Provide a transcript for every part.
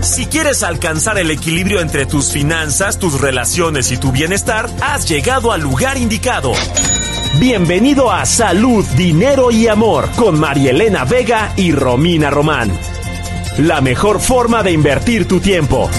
Si quieres alcanzar el equilibrio entre tus finanzas, tus relaciones y tu bienestar, has llegado al lugar indicado. Bienvenido a Salud, Dinero y Amor con Marielena Vega y Romina Román. La mejor forma de invertir tu tiempo.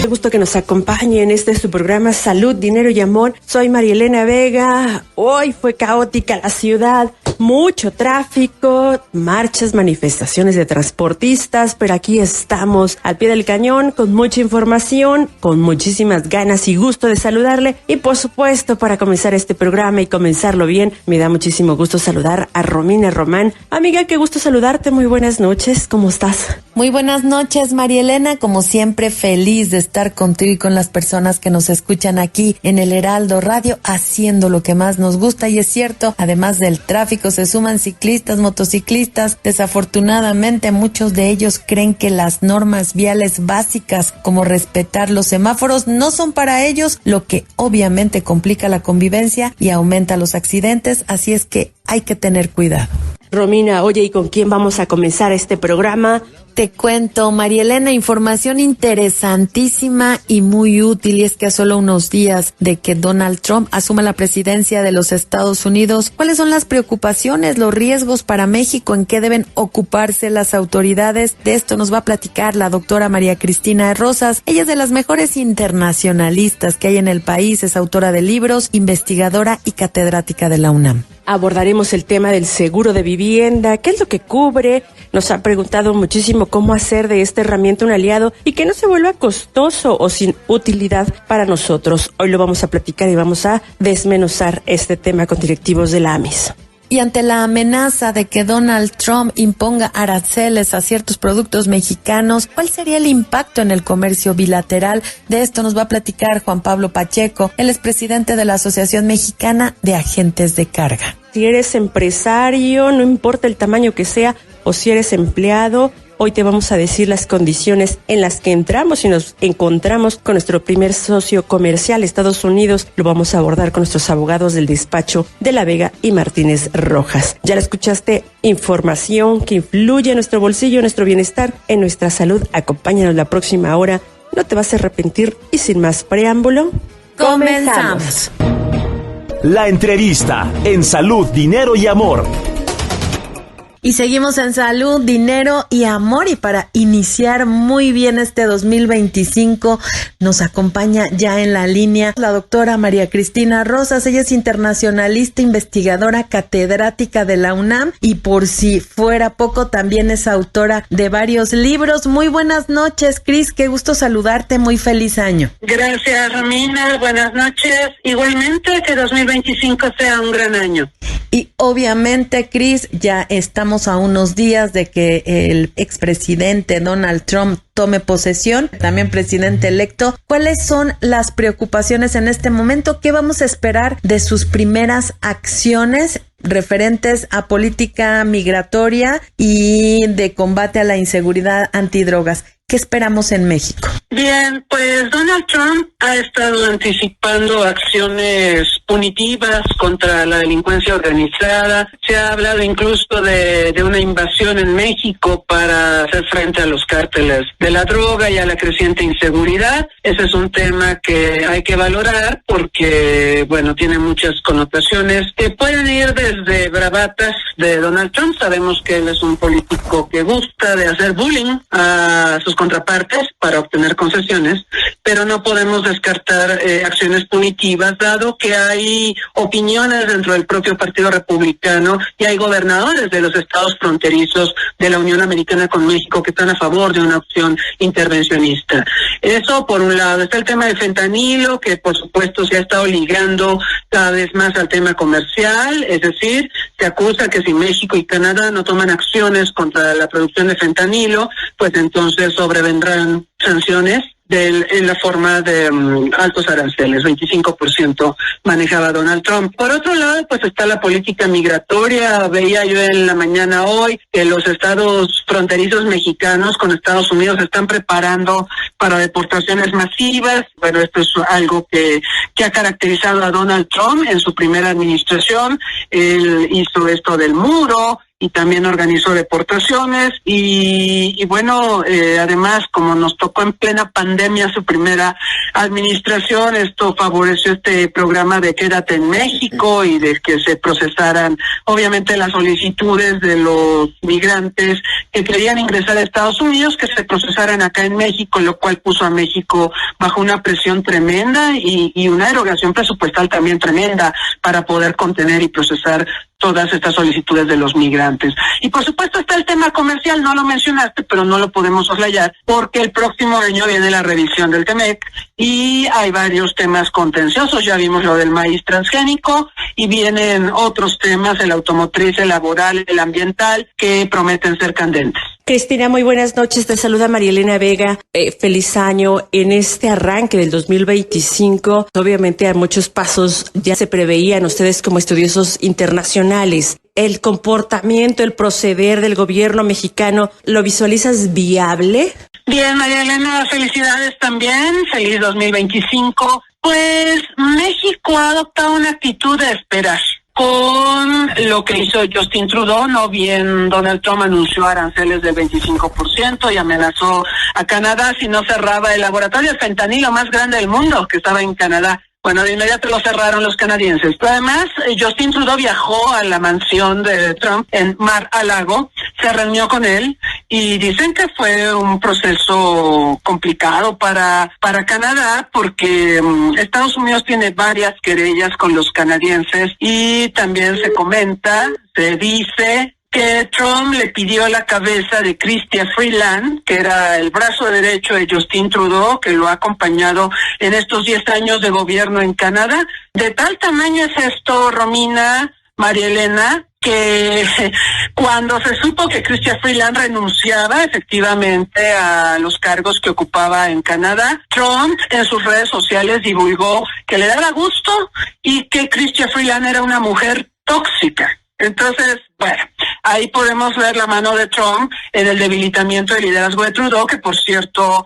Qué gusto que nos acompañe en su programa Salud, Dinero y Amor. Soy Marielena Vega. Hoy fue caótica la ciudad, mucho tráfico, marchas, manifestaciones de transportistas, pero aquí estamos al pie del cañón con mucha información, con muchísimas ganas y gusto de saludarle. Y por supuesto, para comenzar este programa y comenzarlo bien, me da muchísimo gusto saludar a Romina Román. Amiga, qué gusto saludarte. Muy buenas noches. ¿Cómo estás? Muy buenas noches, Marielena. Como siempre, feliz de estar contigo y con las personas que nos escuchan aquí en el Heraldo Radio, haciendo lo que más nos gusta. Y es cierto, además del tráfico, se suman ciclistas, motociclistas. Desafortunadamente, muchos de ellos creen que las normas viales básicas, como respetar los semáforos, no son para ellos, lo que obviamente complica la convivencia y aumenta los accidentes. Así es que hay que tener cuidado. Romina, oye, ¿y con quién vamos a comenzar este programa? Te cuento, Marielena, información interesantísima y muy útil, y es que a solo unos días de que Donald Trump asuma la presidencia de los Estados Unidos, ¿cuáles son las preocupaciones, los riesgos para México? ¿En qué deben ocuparse las autoridades? De esto nos va a platicar la doctora María Cristina Rosas. Ella es de las mejores internacionalistas que hay en el país, es autora de libros, investigadora y catedrática de la UNAM. Abordaremos el tema del seguro de vivienda, qué es lo que cubre. Nos han preguntado muchísimo cómo hacer de esta herramienta un aliado y que no se vuelva costoso o sin utilidad para nosotros. Hoy lo vamos a platicar y vamos a desmenuzar este tema con directivos de la AMIS. Y ante la amenaza de que Donald Trump imponga aranceles a ciertos productos mexicanos, ¿cuál sería el impacto en el comercio bilateral? De esto nos va a platicar Juan Pablo Pacheco, él es presidente de la Asociación Mexicana de Agentes de Carga. Si eres empresario, no importa el tamaño que sea, o si eres empleado, hoy te vamos a decir las condiciones en las que entramos y nos encontramos con nuestro primer socio comercial, Estados Unidos. Lo vamos a abordar con nuestros abogados del despacho de La Vega y Martínez Rojas. Ya la escuchaste, información que influye en nuestro bolsillo, en nuestro bienestar, en nuestra salud. Acompáñanos la próxima hora, no te vas a arrepentir. Y sin más preámbulo, comenzamos. La entrevista en Salud, Dinero y Amor. Y seguimos en Salud, Dinero y Amor, y para iniciar muy bien este 2025 nos acompaña ya en la línea la doctora María Cristina Rosas. Ella es internacionalista, investigadora, catedrática de la UNAM y, por si fuera poco, también es autora de varios libros. Muy buenas noches, Cris, qué gusto saludarte, muy feliz año. Gracias, Romina, buenas noches. Igualmente, que 2025 sea un gran año. Y obviamente, Cris, ya estamos a unos días de que el expresidente Donald Trump tome posesión, también presidente electo. ¿Cuáles son las preocupaciones en este momento? ¿Qué vamos a esperar de sus primeras acciones referentes a política migratoria y de combate a la inseguridad antidrogas? ¿Qué esperamos en México? Bien, pues Donald Trump ha estado anticipando acciones punitivas contra la delincuencia organizada. Se ha hablado incluso de una invasión en México para hacer frente a los cárteles de la droga y a la creciente inseguridad. Ese es un tema que hay que valorar porque, bueno, tiene muchas connotaciones que pueden ir desde bravatas de Donald Trump. Sabemos que él es un político que gusta de hacer bullying a sus contrapartes para obtener concesiones, pero no podemos descartar acciones punitivas, dado que hay opiniones dentro del propio Partido Republicano y hay gobernadores de los estados fronterizos de la Unión Americana con México que están a favor de una opción intervencionista. Eso por un lado. Está el tema del fentanilo, que por supuesto se ha estado ligando cada vez más al tema comercial, es decir, se acusa que si México y Canadá no toman acciones contra la producción de fentanilo, pues entonces sobrevendrán sanciones en la forma de altos aranceles, 25% manejaba Donald Trump. Por otro lado, pues está la política migratoria. Veía yo en la mañana hoy que los estados fronterizos mexicanos con Estados Unidos se están preparando para deportaciones masivas. Bueno, esto es algo que ha caracterizado a Donald Trump en su primera administración. Él hizo esto del muro y también organizó deportaciones y bueno, además como nos tocó en plena pandemia su primera administración, esto favoreció este programa de Quédate en México y de que se procesaran obviamente las solicitudes de los migrantes que querían ingresar a Estados Unidos, que se procesaran acá en México, lo cual puso a México bajo una presión tremenda y una erogación presupuestal también tremenda para poder contener y procesar todas estas solicitudes de los migrantes. Y por supuesto está el tema comercial, no lo mencionaste, pero no lo podemos soslayar, porque el próximo año viene la revisión del TEMEC y hay varios temas contenciosos, ya vimos lo del maíz transgénico y vienen otros temas, el automotriz, el laboral, el ambiental, que prometen ser candentes. Cristina, muy buenas noches. Te saluda María Elena Vega. Feliz año en este arranque del 2025. Obviamente a muchos pasos ya se preveían ustedes como estudiosos internacionales. ¿El comportamiento, el proceder del gobierno mexicano, lo visualizas viable? Bien, María Elena, felicidades también. Feliz 2025. Pues México ha adoptado una actitud de esperar. Con lo que hizo Justin Trudeau, no bien Donald Trump anunció aranceles del 25% y amenazó a Canadá si no cerraba el laboratorio de fentanilo más grande del mundo, que estaba en Canadá. Bueno, de inmediato lo cerraron los canadienses. Pero además, Justin Trudeau viajó a la mansión de Trump en Mar-a-Lago, se reunió con él y dicen que fue un proceso complicado para Canadá porque Estados Unidos tiene varias querellas con los canadienses y también se dice que Trump le pidió la cabeza de Chrystia Freeland, que era el brazo derecho de Justin Trudeau, que lo ha acompañado en estos 10 años de gobierno en Canadá. De tal tamaño es esto, Romina, María Elena, que cuando se supo que Chrystia Freeland renunciaba efectivamente a los cargos que ocupaba en Canadá, Trump en sus redes sociales divulgó que le daba gusto y que Chrystia Freeland era una mujer tóxica. Entonces, bueno, ahí podemos ver la mano de Trump en el debilitamiento del liderazgo de Trudeau, que por cierto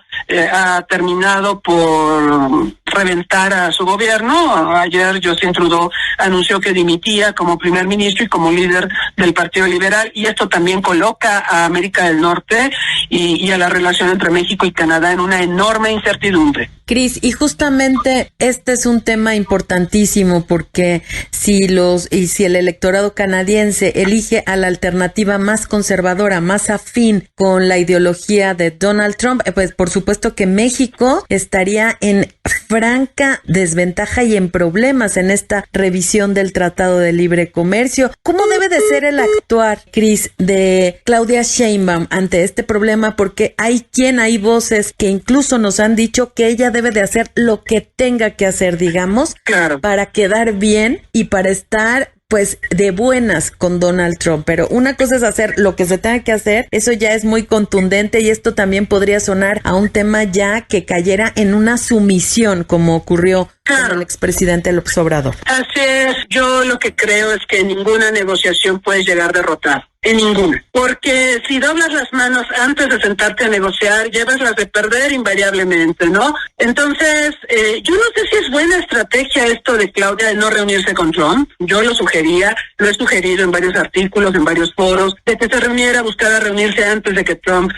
ha terminado por reventar a su gobierno. Ayer Justin Trudeau anunció que dimitía como primer ministro y como líder del Partido Liberal, y esto también coloca a América del Norte y a la relación entre México y Canadá en una enorme incertidumbre. Cris, y justamente este es un tema importantísimo porque si el electorado canadiense elige a la alternativa más conservadora, más afín con la ideología de Donald Trump, pues por supuesto que México estaría en franca desventaja y en problemas en esta revisión del Tratado de Libre Comercio. ¿Cómo debe de ser el actuar, Cris, de Claudia Sheinbaum ante este problema? Porque hay voces que incluso nos han dicho que ella debe de hacer lo que tenga que hacer, digamos, claro, para quedar bien y para estar pues de buenas con Donald Trump, pero una cosa es hacer lo que se tenga que hacer, eso ya es muy contundente y esto también podría sonar a un tema ya que cayera en una sumisión como ocurrió con el expresidente López Obrador. Así es, yo lo que creo es que ninguna negociación puede llegar derrotada. En ninguna. Porque si doblas las manos antes de sentarte a negociar, llevas las de perder invariablemente, ¿no? Entonces, yo no sé si es buena estrategia esto de Claudia de no reunirse con Trump. Yo lo he sugerido en varios artículos, en varios foros, de que se reuniera, buscara reunirse antes de que Trump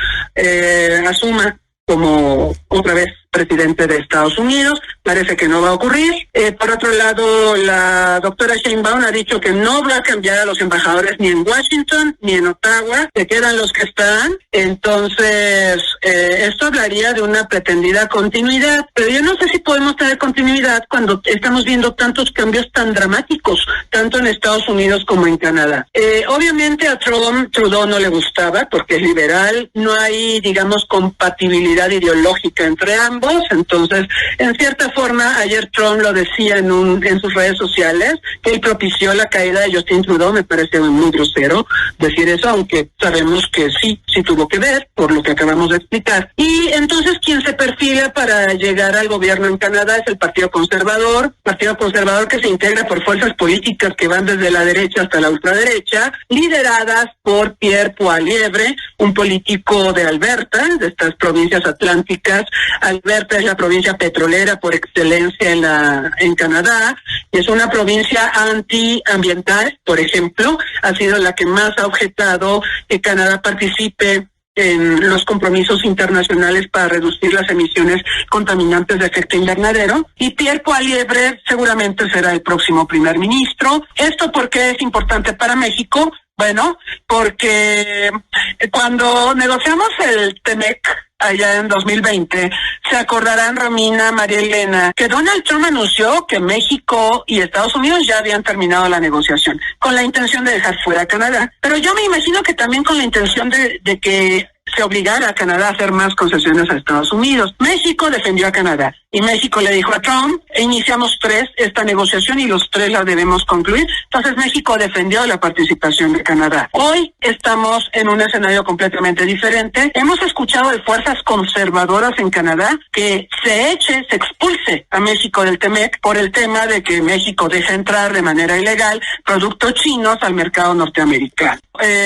asuma como otra vez presidente de Estados Unidos. Parece que no va a ocurrir. Por otro lado, la doctora Sheinbaum ha dicho que no va a cambiar a los embajadores ni en Washington ni en Ottawa, se quedan los que están. Entonces, esto hablaría de una pretendida continuidad, pero yo no sé si podemos tener continuidad cuando estamos viendo tantos cambios tan dramáticos, tanto en Estados Unidos como en Canadá. Obviamente a Trudeau no le gustaba porque es liberal, no hay, digamos, compatibilidad ideológica entre ambos. Entonces, en cierta forma, ayer Trump lo decía en sus redes sociales, que él propició la caída de Justin Trudeau. Me parece muy grosero decir eso, aunque sabemos que sí tuvo que ver, por lo que acabamos de explicar. Y entonces quien se perfila para llegar al gobierno en Canadá es el Partido Conservador que se integra por fuerzas políticas que van desde la derecha hasta la ultraderecha, lideradas por Pierre Poilievre, un político de Alberta, de estas provincias atlánticas. Alberta es la provincia petrolera por excelencia en Canadá, es una provincia antiambiental, por ejemplo, ha sido la que más ha objetado que Canadá participe en los compromisos internacionales para reducir las emisiones contaminantes de efecto invernadero, y Pierre Poilievre seguramente será el próximo primer ministro. ¿Esto por qué es importante para México? Bueno, porque cuando negociamos el TEMEC allá en 2020, se acordarán, Romina, María Elena, que Donald Trump anunció que México y Estados Unidos ya habían terminado la negociación, con la intención de dejar fuera a Canadá. Pero yo me imagino que también con la intención de que se obligara a Canadá a hacer más concesiones a Estados Unidos. México defendió a Canadá y México le dijo a Trump, iniciamos esta negociación y los 3 la debemos concluir. Entonces México defendió la participación de Canadá. Hoy estamos en un escenario completamente diferente. Hemos escuchado de fuerzas conservadoras en Canadá que se expulse a México del TEMEC por el tema de que México deja entrar de manera ilegal productos chinos al mercado norteamericano.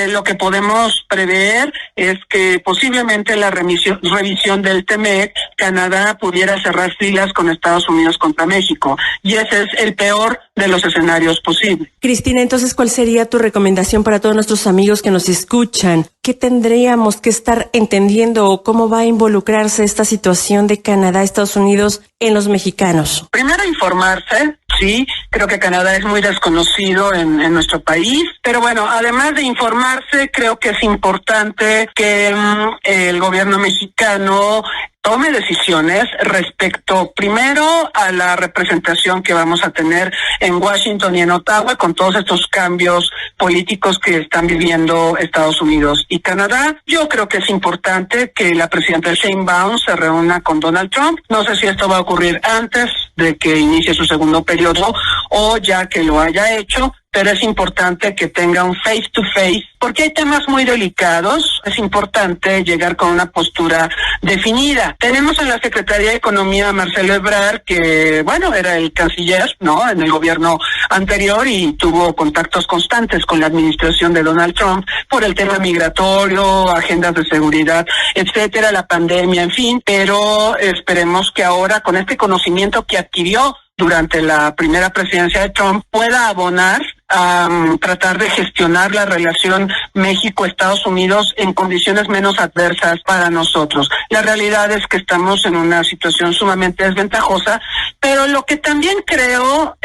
Lo que podemos prever es que posiblemente la revisión del TEMEC, Canadá pudiera cerrar filas con Estados Unidos contra México, y ese es el peor de los escenarios posibles. Cristina, entonces, ¿cuál sería tu recomendación para todos nuestros amigos que nos escuchan? ¿Qué tendríamos que estar entendiendo o cómo va a involucrarse esta situación de Canadá, Estados Unidos en los mexicanos? Primero, informarse. Sí, creo que Canadá es muy desconocido en nuestro país, pero bueno, además de informarse, creo que es importante que el gobierno mexicano tome decisiones respecto, primero, a la representación que vamos a tener en Washington y en Ottawa con todos estos cambios políticos que están viviendo Estados Unidos y Canadá. Yo creo que es importante que la presidenta Sheinbaum se reúna con Donald Trump. No sé si esto va a ocurrir antes de que inicie su segundo periodo o ya que lo haya hecho, pero es importante que tenga un face to face, porque hay temas muy delicados. Es importante llegar con una postura definida. Tenemos en la Secretaría de Economía a Marcelo Ebrard, que, bueno, era el canciller, ¿no?, en el gobierno anterior y tuvo contactos constantes con la administración de Donald Trump por el tema migratorio, agendas de seguridad, etcétera, la pandemia, en fin, pero esperemos que ahora, con este conocimiento que adquirió durante la primera presidencia de Trump, pueda abonar a tratar de gestionar la relación México-Estados Unidos en condiciones menos adversas para nosotros. La realidad es que estamos en una situación sumamente desventajosa, pero lo que también creo,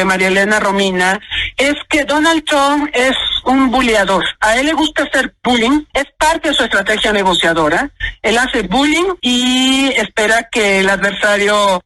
María Elena, Romina, es que Donald Trump es un buleador. A él le gusta hacer bullying, es parte de su estrategia negociadora. Él hace bullying y espera que el adversario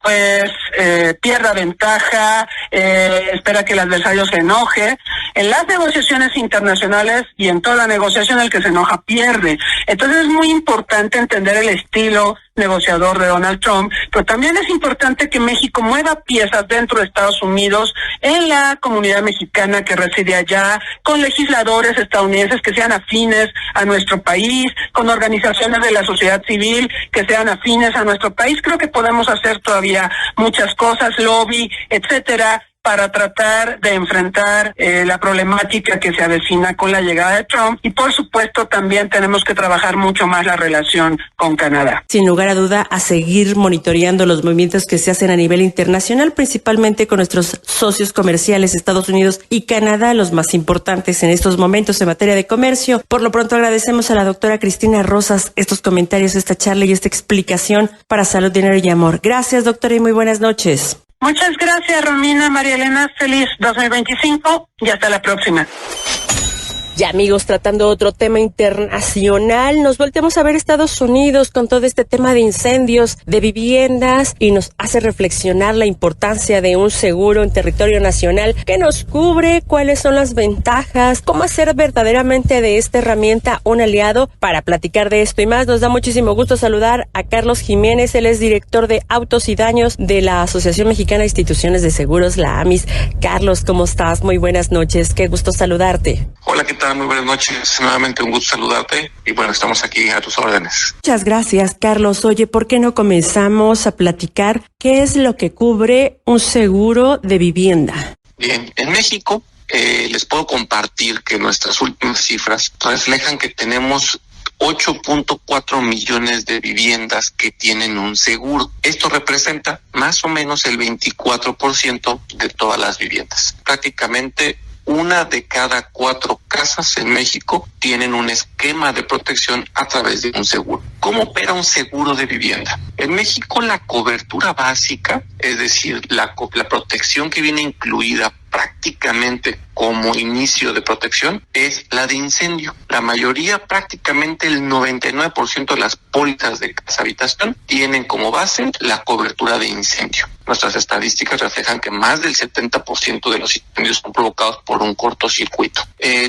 pierda ventaja, espera que el adversario se enoje. En las negociaciones internacionales y en toda la negociación, el que se enoja pierde. Entonces es muy importante entender el estilo negociador de Donald Trump, pero también es importante que México mueva piezas dentro de Estados Unidos, en la comunidad mexicana que reside allá, con legisladores estadounidenses que sean afines a nuestro país, con organizaciones de la sociedad civil que sean afines a nuestro país. Creo que podemos hacer todavía muchas cosas, lobby, etcétera, para tratar de enfrentar la problemática que se avecina con la llegada de Trump, y por supuesto también tenemos que trabajar mucho más la relación con Canadá. Sin lugar a duda, a seguir monitoreando los movimientos que se hacen a nivel internacional, principalmente con nuestros socios comerciales Estados Unidos y Canadá, los más importantes en estos momentos en materia de comercio. Por lo pronto agradecemos a la doctora Cristina Rosas estos comentarios, esta charla y esta explicación para Salud, Dinero y Amor. Gracias, doctora, y muy buenas noches. Muchas gracias, Romina, María Elena. Feliz 2025 y hasta la próxima. Ya, amigos, tratando otro tema internacional, nos volteamos a ver Estados Unidos con todo este tema de incendios, de viviendas, y nos hace reflexionar la importancia de un seguro en territorio nacional que nos cubre, cuáles son las ventajas, cómo hacer verdaderamente de esta herramienta un aliado. Para platicar de esto y más, nos da muchísimo gusto saludar a Carlos Jiménez. Él es director de Autos y Daños de la Asociación Mexicana de Instituciones de Seguros, la AMIS. Carlos, ¿cómo estás? Muy buenas noches, qué gusto saludarte. Hola, ¿qué tal, Hola, muy buenas noches. Nuevamente un gusto saludarte y bueno, estamos aquí a tus órdenes. Muchas gracias, Carlos. Oye, ¿por qué no comenzamos a platicar qué es lo que cubre un seguro de vivienda? Bien, en México les puedo compartir que nuestras últimas cifras reflejan que tenemos 8.4 millones de viviendas que tienen un seguro. Esto representa más o menos el 24% de todas las viviendas. Prácticamente 1 de cada 4 casas en México tienen un esquema de protección a través de un seguro. ¿Cómo opera un seguro de vivienda? En México la cobertura básica, es decir, la protección que viene incluida prácticamente como inicio de protección, es la de incendio. La mayoría, prácticamente el 99% de las pólizas de casa habitación tienen como base la cobertura de incendio. Nuestras estadísticas reflejan que más del 70% de los incendios son provocados por un cortocircuito.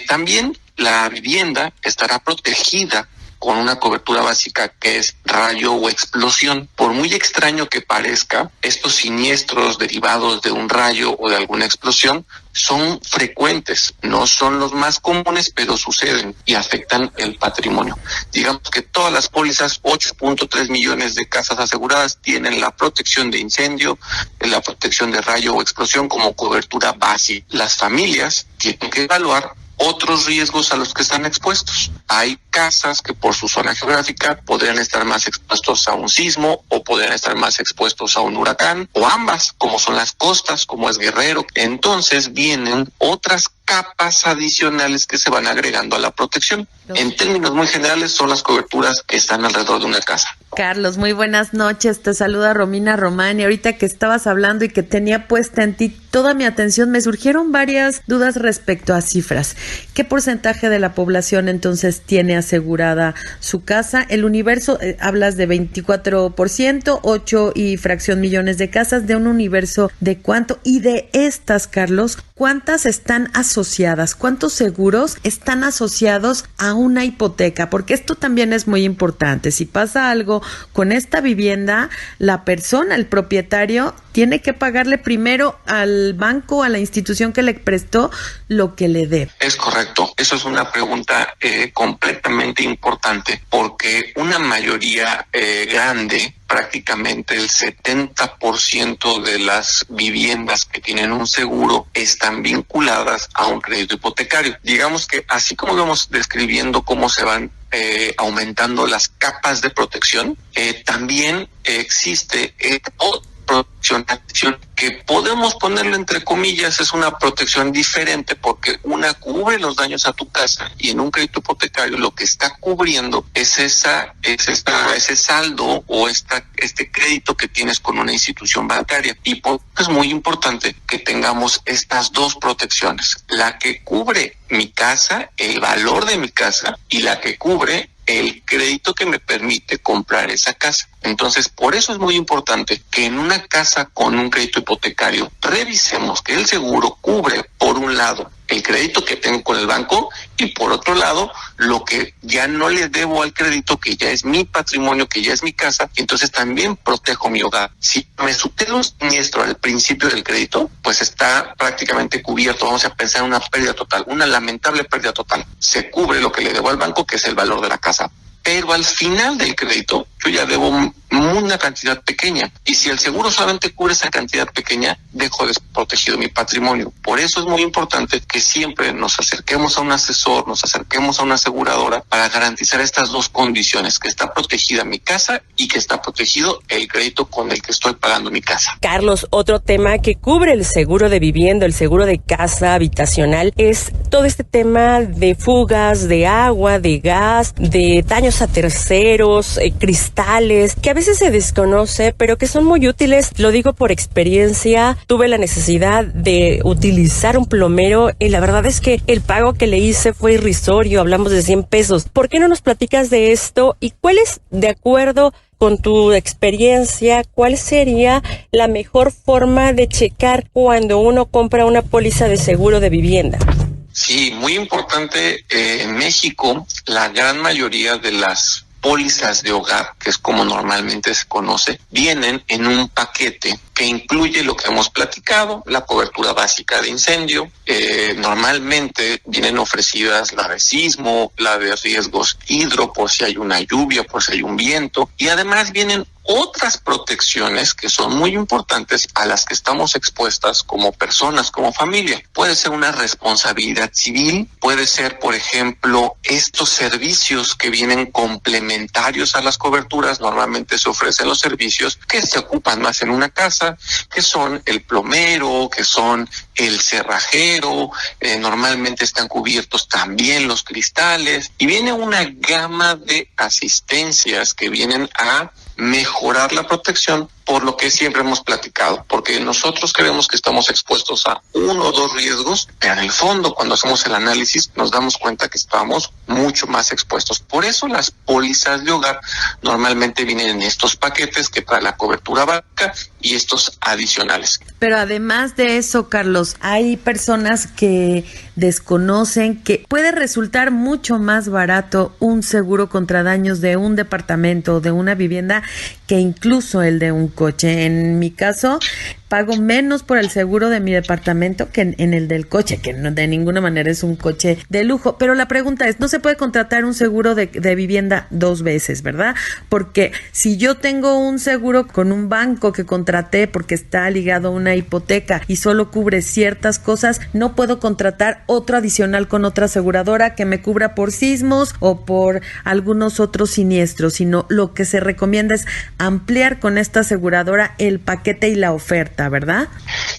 También la vivienda estará protegida con una cobertura básica que es rayo o explosión. Por muy extraño que parezca, estos siniestros derivados de un rayo o de alguna explosión son frecuentes, no son los más comunes, pero suceden y afectan el patrimonio. Digamos que todas las pólizas, 8.3 millones de casas aseguradas, tienen la protección de incendio, la protección de rayo o explosión como cobertura básica. Las familias tienen que evaluar otros riesgos a los que están expuestos. Hay casas que por su zona geográfica podrían estar más expuestos a un sismo o podrían estar más expuestos a un huracán, o ambas, como son las costas, como es Guerrero. Entonces vienen otras capas adicionales que se van agregando a la protección. En términos muy generales, son las coberturas que están alrededor de una casa. Carlos, muy buenas noches. Te saluda Romina Román, y ahorita que estabas hablando y que tenía puesta en ti toda mi atención, me surgieron varias dudas respecto a cifras. ¿Qué porcentaje de la población entonces tiene asegurada su casa? El universo, hablas de 24%, 8 y fracción millones de casas, de un universo de cuánto, y de estas, Carlos, ¿cuántas están asociadas? ¿Cuántos seguros están asociados a una hipoteca? Porque esto también es muy importante. Si pasa algo con esta vivienda, la persona, el propietario, tiene que pagarle primero al banco, a la institución que le prestó, lo que le debe. Es correcto. Eso es una pregunta completamente importante, porque una mayoría grande, prácticamente el 70% de las viviendas que tienen un seguro están vinculadas a un crédito hipotecario. Digamos que así como vamos describiendo cómo se van aumentando las capas de protección, también existe otra protección que podemos ponerlo entre comillas, es una protección diferente, porque una cubre los daños a tu casa, y en un crédito hipotecario lo que está cubriendo es ese saldo o este crédito que tienes con una institución bancaria. Y por eso es muy importante que tengamos estas dos protecciones: la que cubre mi casa, el valor de mi casa, y la que cubre el crédito que me permite comprar esa casa. Entonces, por eso es muy importante que en una casa con un crédito hipotecario revisemos que el seguro cubre, por un lado, el crédito que tengo con el banco, y por otro lado, lo que ya no le debo al crédito, que ya es mi patrimonio, que ya es mi casa, y entonces también protejo mi hogar. Si me sucede un siniestro al principio del crédito, pues está prácticamente cubierto. Vamos a pensar en una pérdida total, una lamentable pérdida total. Se cubre lo que le debo al banco, que es el valor de la casa. Pero al final del crédito, yo ya debo una cantidad pequeña. Y si el seguro solamente cubre esa cantidad pequeña, dejo desprotegido mi patrimonio. Por eso es muy importante que siempre nos acerquemos a un asesor, nos acerquemos a una aseguradora para garantizar estas dos condiciones: que está protegida mi casa y que está protegido el crédito con el que estoy pagando mi casa. Carlos, otro tema que cubre el seguro de vivienda, el seguro de casa habitacional, es todo este tema de fugas de agua, de gas, de daños a terceros, cristales, que a veces se desconoce, pero que son muy útiles. Lo digo por experiencia. Tuve la necesidad de utilizar un plomero y la verdad es que el pago que le hice fue irrisorio. Hablamos de 100 pesos. ¿Por qué no nos platicas de esto? ¿Y cuál es, de acuerdo con tu experiencia, cuál sería la mejor forma de checar cuando uno compra una póliza de seguro de vivienda? Sí, muy importante. En México, la gran mayoría de las pólizas de hogar, que es como normalmente se conoce, vienen en un paquete que incluye lo que hemos platicado, la cobertura básica de incendio. Normalmente vienen ofrecidas la de sismo, la de riesgos hidro, por si hay una lluvia, por si hay un viento, y además vienen otras protecciones que son muy importantes a las que estamos expuestas como personas, como familia. Puede ser una responsabilidad civil, puede ser, por ejemplo, estos servicios que vienen complementarios a las coberturas. Normalmente se ofrecen los servicios que se ocupan más en una casa, que son el plomero, que son el cerrajero, normalmente están cubiertos también los cristales, y viene una gama de asistencias que vienen a mejorar la protección, por lo que siempre hemos platicado, porque nosotros creemos que estamos expuestos a 1 o 2 riesgos, pero en el fondo, cuando hacemos el análisis, nos damos cuenta que estamos mucho más expuestos. Por eso las pólizas de hogar normalmente vienen en estos paquetes, que para la cobertura básica y estos adicionales. Pero además de eso, Carlos, hay personas que desconocen que puede resultar mucho más barato un seguro contra daños de un departamento o de una vivienda que incluso el de un coche. En mi caso, pago menos por el seguro de mi departamento que en el del coche, que no, de ninguna manera es un coche de lujo. Pero la pregunta es, no se puede contratar un seguro de vivienda 2 veces, ¿verdad? Porque si yo tengo un seguro con un banco que contraté porque está ligado a una hipoteca y solo cubre ciertas cosas, no puedo contratar otro adicional con otra aseguradora que me cubra por sismos o por algunos otros siniestros, sino lo que se recomienda es ampliar con esta aseguradora el paquete y la oferta, ¿verdad?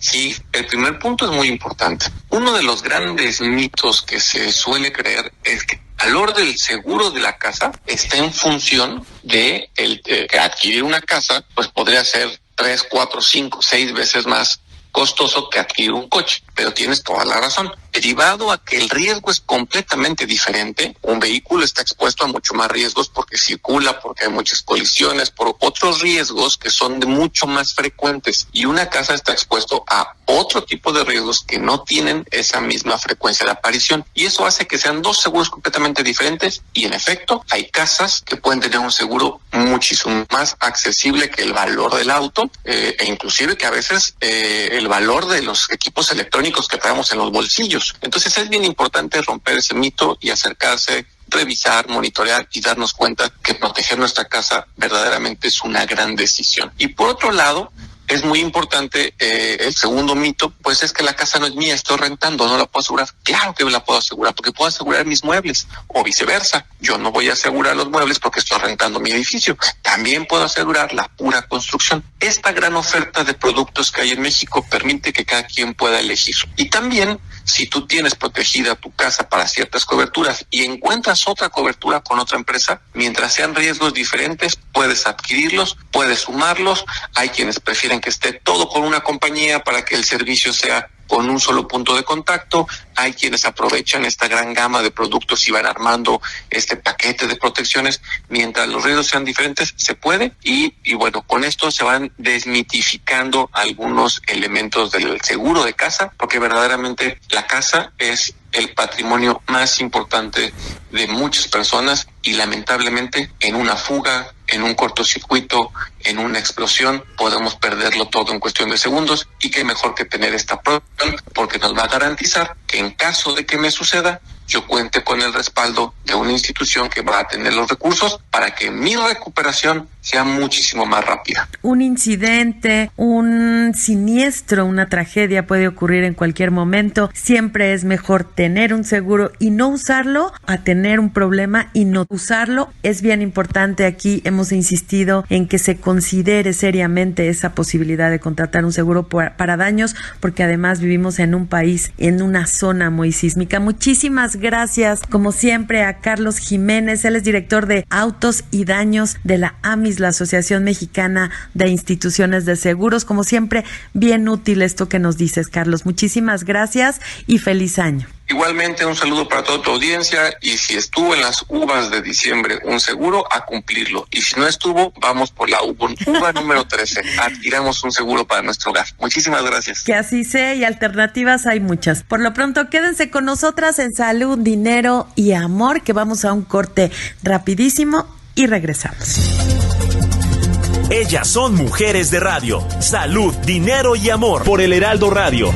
Sí, el primer punto es muy importante. Uno de los grandes mitos que se suele creer es que el valor del seguro de la casa está en función de que adquirir una casa, pues podría ser 3, 4, 5, 6 veces más costoso que adquirir un coche, pero tienes toda la razón. Derivado a que el riesgo es completamente diferente, un vehículo está expuesto a mucho más riesgos porque circula, porque hay muchas colisiones, por otros riesgos que son de mucho más frecuentes, y una casa está expuesto a otro tipo de riesgos que no tienen esa misma frecuencia de aparición, y eso hace que sean 2 seguros completamente diferentes. Y en efecto, hay casas que pueden tener un seguro muchísimo más accesible que el valor del auto, e inclusive que a veces el valor de los equipos electrónicos que traemos en los bolsillos. Entonces es bien importante romper ese mito y acercarse, revisar, monitorear y darnos cuenta que proteger nuestra casa verdaderamente es una gran decisión. Y por otro lado, es muy importante, el segundo mito, pues es que la casa no es mía, estoy rentando, no la puedo asegurar. Claro que la puedo asegurar, porque puedo asegurar mis muebles, o viceversa. Yo no voy a asegurar los muebles porque estoy rentando mi edificio. También puedo asegurar la pura construcción. Esta gran oferta de productos que hay en México permite que cada quien pueda elegir. Y también, si tú tienes protegida tu casa para ciertas coberturas y encuentras otra cobertura con otra empresa, mientras sean riesgos diferentes, puedes adquirirlos, puedes sumarlos. Hay quienes prefieren que esté todo con una compañía para que el servicio sea con un solo punto de contacto. Hay quienes aprovechan esta gran gama de productos y van armando este paquete de protecciones. Mientras los riesgos sean diferentes, se puede, y bueno, con esto se van desmitificando algunos elementos del seguro de casa, porque verdaderamente la casa es el patrimonio más importante de muchas personas, y lamentablemente en una fuga, en un cortocircuito, en una explosión, podemos perderlo todo en cuestión de segundos. Y qué mejor que tener esta protección, porque nos va a garantizar que en caso de que me suceda, yo cuente con el respaldo de una institución que va a tener los recursos para que mi recuperación sea muchísimo más rápida. Un incidente, un siniestro, una tragedia puede ocurrir en cualquier momento. Siempre es mejor tener un seguro y no usarlo a tener un problema y no usarlo. Es bien importante, aquí hemos insistido en que se considere seriamente esa posibilidad de contratar un seguro para daños, porque además vivimos en un país, en una zona muy sísmica. Muchísimas gracias, como siempre, a Carlos Jiménez. Él es director de Autos y Daños de la AMIS, la Asociación Mexicana de Instituciones de Seguros. Como siempre, bien útil esto que nos dices, Carlos. Muchísimas gracias y feliz año. Igualmente, un saludo para toda tu audiencia, y si estuvo en las uvas de diciembre un seguro, a cumplirlo. Y si no estuvo, vamos por la uva número 13. Adquiramos un seguro para nuestro hogar. Muchísimas gracias. Que así sea, y alternativas hay muchas. Por lo pronto, quédense con nosotras en Salud, Dinero y Amor, que vamos a un corte rapidísimo y regresamos. Ellas son mujeres de radio. Salud, dinero y amor por el Heraldo Radio.